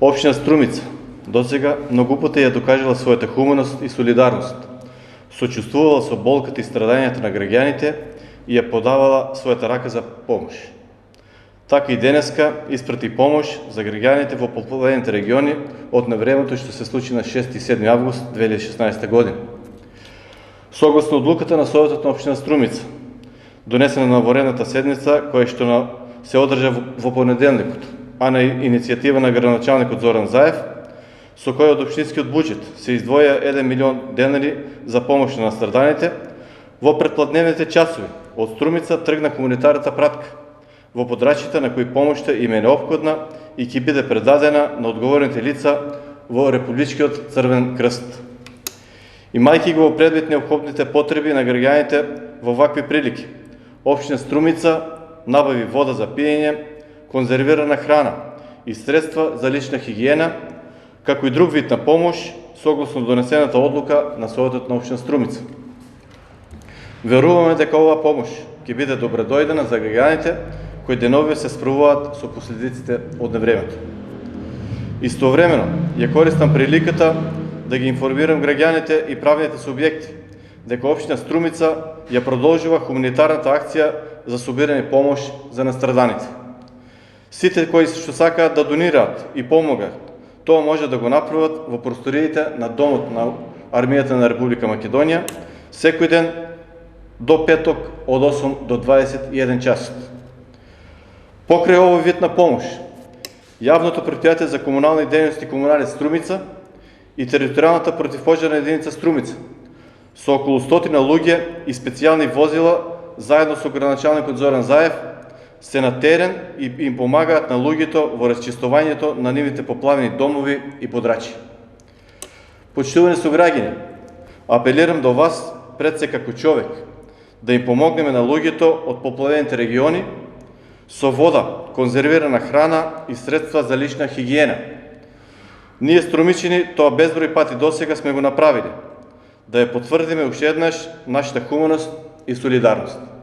Општина Струмица досега многу пати ја докажала својата хуманост и солидарност, сочувствувала со болката и страдањето на граѓаните и ја подавала својата рака за помош. Така и денеска испрати помош за граѓаните во поплавените региони од навремето што се случи на 6 и 7 август 2016 година. Согласно одлуката на Советот на општина Струмица, донесена на воредната седница, која што се одржа во понеделникот, а на иницијатива на градоначалникот Зоран Заев, со кој од општинскиот буџет се издвоја 1 милион денари за помош на настраданите, во предпладневните часови од Струмица тргна хуманитарната пратка во подрачите на кои помошта им е неопходна и ќе биде предадена на одговорните лица во Републичкиот Црвен крст. Имајќи го во предвид неопходните потреби на граѓаните во вакви прилики, општина Струмица набави вода за пиење, конзервирана храна и средства за лична хигиена, како и друг вид на помош, согласно донесената одлука на Советот на општина Струмица. Веруваме дека оваа помош ќе биде добредојдена за граѓаните кои денови се справуваат со последиците од невремето. Истовремено, ја користам приликата да ги информирам граѓаните и правните субјекти дека општина Струмица ја продолжува хуманитарната акција за собирање помош за настраданите. Сите кои што сакаат да донираат и помогаат, тоа може да го направат во просториите на Домот на Армијата на Република Македонија секој ден до петок од 8 до 21 часот. Покрај овој вид на помош, јавното претпријатие за комунални дејности Комуналец Струмица и територијалната противпожарна единица Струмица со околу 100 луѓе и специјални возила заедно со градоначалникот Зоран Заев се на терен и им помагаат на луѓето во расчистувањето на нивните поплавени домови и подрачи. Почитувани сограѓани, апелирам до вас пред се како човек да им помогнеме на луѓето од поплавените региони со вода, конзервирана храна и средства за лична хигиена. Ние струмичани тоа безброј пати досега сме го направиле, да ја потврдиме уште еднаш нашата хуманост и солидарност.